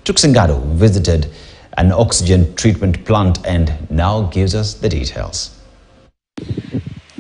Tuksingado visited an oxygen treatment plant and now gives us the details.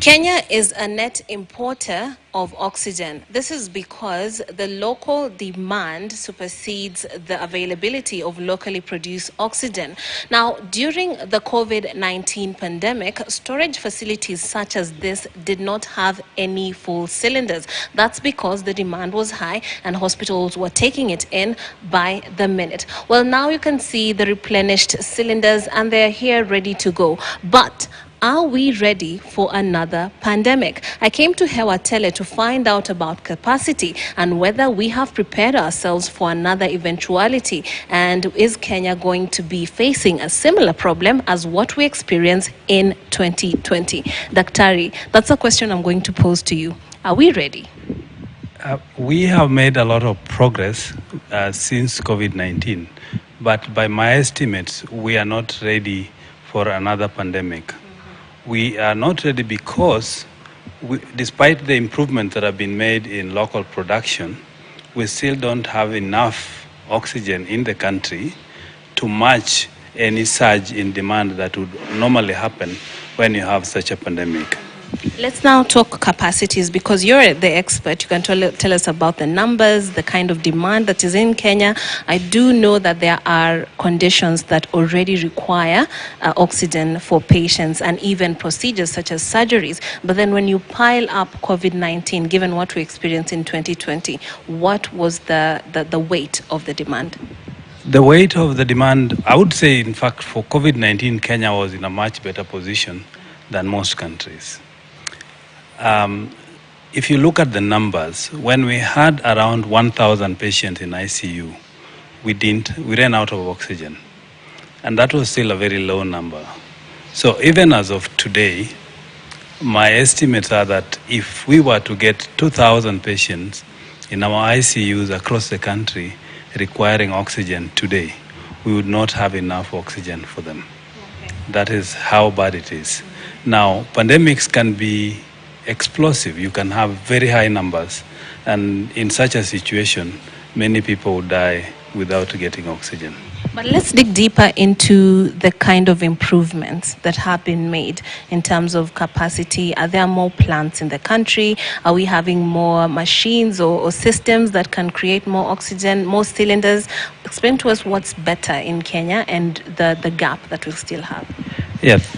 Kenya is a net importer of oxygen. This is because the local demand supersedes the availability of locally produced oxygen. Now, during the COVID-19 pandemic, storage facilities such as this did not have any full cylinders. That's because the demand was high and hospitals were taking it in by the minute. Well, now you can see the replenished cylinders and they're here ready to go. But are we ready for another pandemic? I came to Hewa Tele to find out about capacity and whether we have prepared ourselves for another eventuality. And is Kenya going to be facing a similar problem as what we experienced in 2020? Daktari, that's a question I'm going to pose to you. Are we ready? We have made a lot of progress since COVID-19, but by my estimates, we are not ready for another pandemic. We are not ready because, despite the improvements that have been made in local production, we still don't have enough oxygen in the country to match any surge in demand that would normally happen when you have such a pandemic. Let's now talk capacities, because you're the expert. You can tell us about the numbers, the kind of demand that is in Kenya. I do know that there are conditions that already require oxygen for patients and even procedures such as surgeries. But then when you pile up COVID-19, given what we experienced in 2020, what was the weight of the demand? The weight of the demand, I would say, in fact, for COVID-19, Kenya was in a much better position than most countries. If you look at the numbers, when we had around 1,000 patients in ICU, we ran out of oxygen. And that was still a very low number. So even as of today, my estimates are that if we were to get 2,000 patients in our ICUs across the country requiring oxygen today, we would not have enough oxygen for them. Okay. That is how bad it is. Now, pandemics can be explosive. You can have very high numbers, and in such a situation, many people would die without getting oxygen. But let's dig deeper into the kind of improvements that have been made in terms of capacity. Are there more plants in the country? Are we having more machines or systems that can create more oxygen, more cylinders? Explain to us what's better in Kenya and the gap that we still have. Yes,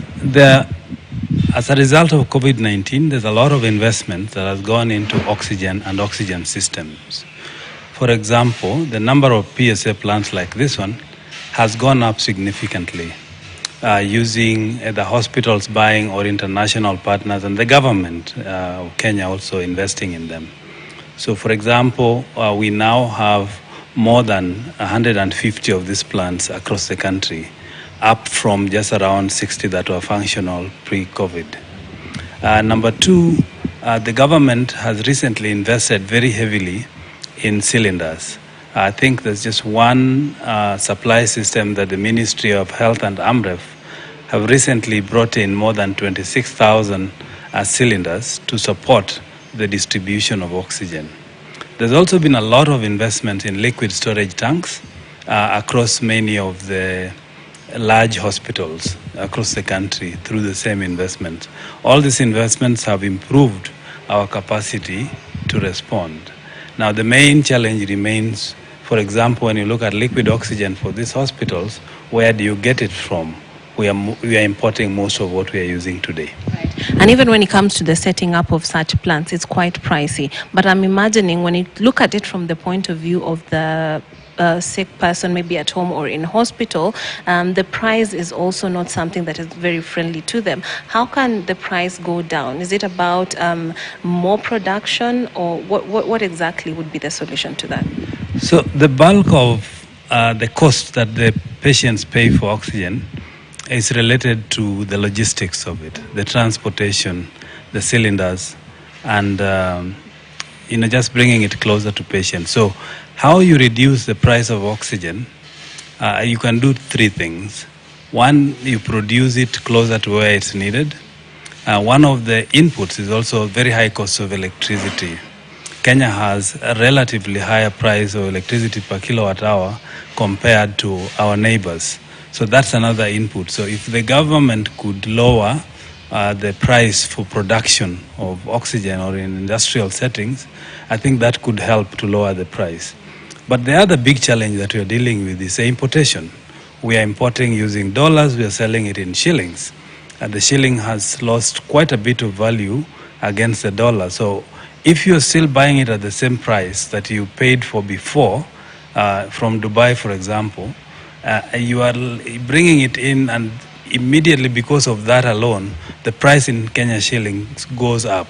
as a result of COVID-19, there's a lot of investment that has gone into oxygen and oxygen systems. For example, the number of PSA plants like this one has gone up significantly, using the hospitals buying or international partners and the government of Kenya also investing in them. So for example, we now have more than 150 of these plants across the country, up from just around 60 that were functional pre-COVID. Number two, the government has recently invested very heavily in cylinders. I think there's just one supply system that the Ministry of Health and AMREF have recently brought in more than 26,000 cylinders to support the distribution of oxygen. There's also been a lot of investment in liquid storage tanks across many of the large hospitals across the country through the same investment. All these investments have improved our capacity to respond. Now, the main challenge remains, for example, when you look at liquid oxygen for these hospitals, where do you get it from? We are importing most of what we are using today. Right. And even when it comes to the setting up of such plants, it's quite pricey. But I'm imagining when you look at it from the point of view of the sick person, maybe at home or in hospital, the price is also not something that is very friendly to them. How can the price go down? Is it about more production, or what exactly would be the solution to that? So the bulk of the cost that the patients pay for oxygen is related to the logistics of it, the transportation, the cylinders, and just bringing it closer to patients. So how you reduce the price of oxygen, you can do three things. One, you produce it closer to where it's needed. One of the inputs is also very high cost of electricity. Kenya has a relatively higher price of electricity per kilowatt hour compared to our neighbors. So that's another input. So if the government could lower the price for production of oxygen or in industrial settings, I think that could help to lower the price. But the other big challenge that we are dealing with is importation. We are importing using dollars, we are selling it in shillings. And the shilling has lost quite a bit of value against the dollar. So if you're still buying it at the same price that you paid for before, from Dubai, for example, you are bringing it in, and immediately because of that alone, the price in Kenya shillings goes up.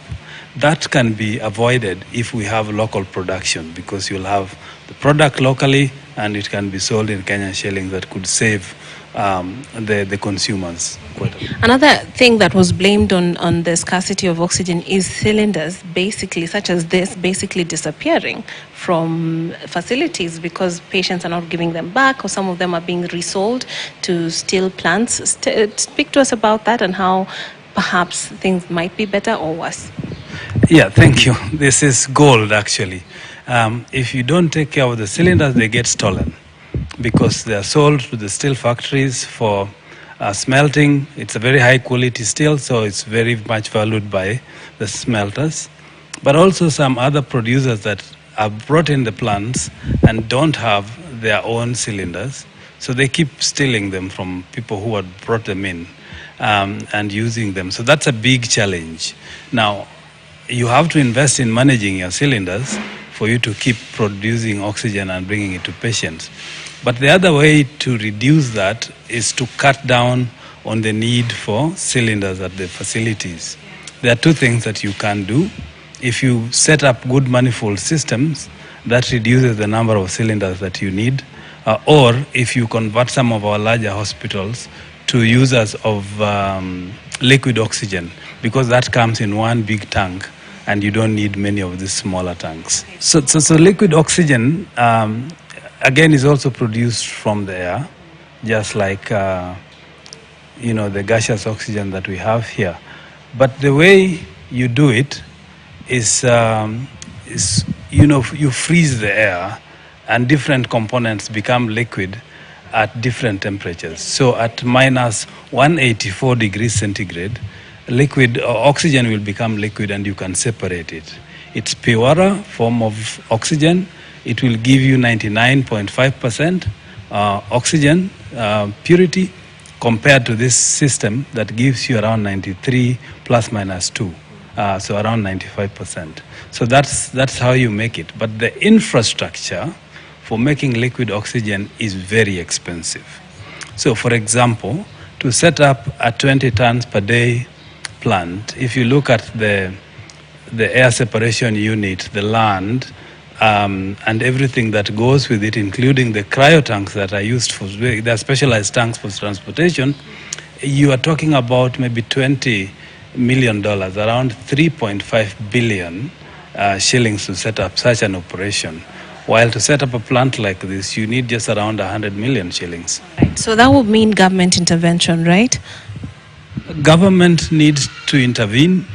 That can be avoided if we have local production, because you'll have the product locally and it can be sold in Kenyan shillings. That could save the consumers quite a bit. Another thing that was blamed on the scarcity of oxygen is cylinders, basically, such as this, basically disappearing from facilities because patients are not giving them back, or some of them are being resold to steel plants. Speak to us about that and how perhaps things might be better or worse. Yeah, thank you. This is gold, actually. If you don't take care of the cylinders, they get stolen because they are sold to the steel factories for smelting. It's a very high quality steel, so it's very much valued by the smelters. But also some other producers that have brought in the plants and don't have their own cylinders, so they keep stealing them from people who had brought them in and using them. So that's a big challenge. Now, you have to invest in managing your cylinders for you to keep producing oxygen and bringing it to patients. But the other way to reduce that is to cut down on the need for cylinders at the facilities. There are two things that you can do. If you set up good manifold systems, that reduces the number of cylinders that you need. Or if you convert some of our larger hospitals to users of liquid oxygen, because that comes in one big tank and you don't need many of these smaller tanks. So liquid oxygen, again, is also produced from the air, just like the gaseous oxygen that we have here. But the way you do it is you freeze the air and different components become liquid at different temperatures. So at minus 184 degrees centigrade, liquid oxygen will become liquid and you can separate it. It's purer form of oxygen. It will give you 99.5% oxygen purity compared to this system that gives you around 93 plus minus 2, so around 95%. So that's how you make it. But the infrastructure for making liquid oxygen is very expensive. So for example, to set up a 20 tons per day plant, if you look at the air separation unit, the land, and everything that goes with it, including the cryo tanks that are used for, they're specialized tanks for transportation, you are talking about maybe $20 million, around 3.5 billion shillings to set up such an operation. While to set up a plant like this, you need just around 100 million shillings. Right. So that would mean government intervention, right? Government needs to intervene.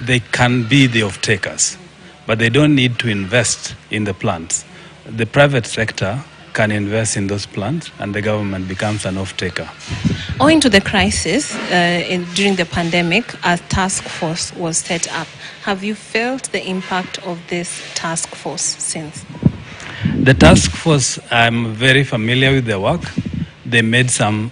They can be the off-takers, but they don't need to invest in the plants. The private sector can invest in those plants and the government becomes an off-taker. Owing to the crisis during the pandemic, a task force was set up. Have you felt the impact of this task force since? The task force, I'm very familiar with their work. They made some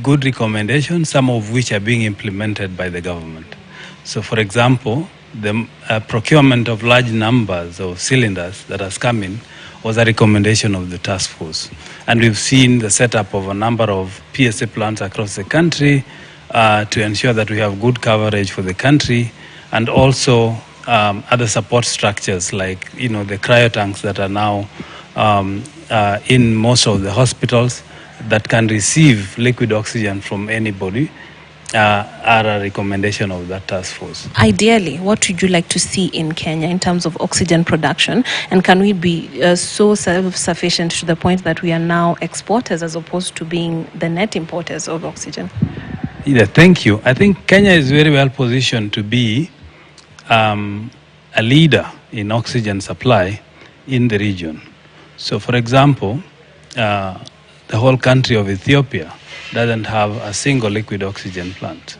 good recommendations, some of which are being implemented by the government. So for example, the procurement of large numbers of cylinders that has come in was a recommendation of the task force. And we've seen the setup of a number of PSA plants across the country to ensure that we have good coverage for the country, and also other support structures like the cryo tanks that are now in most of the hospitals that can receive liquid oxygen from anybody are a recommendation of that task force. Ideally, what would you like to see in Kenya in terms of oxygen production? And can we be so self-sufficient to the point that we are now exporters as opposed to being the net importers of oxygen? Yeah, thank you. I think Kenya is very well positioned to be a leader in oxygen supply in the region. So, for example, the whole country of Ethiopia doesn't have a single liquid oxygen plant.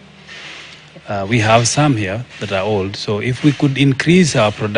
We have some here that are old, so if we could increase our production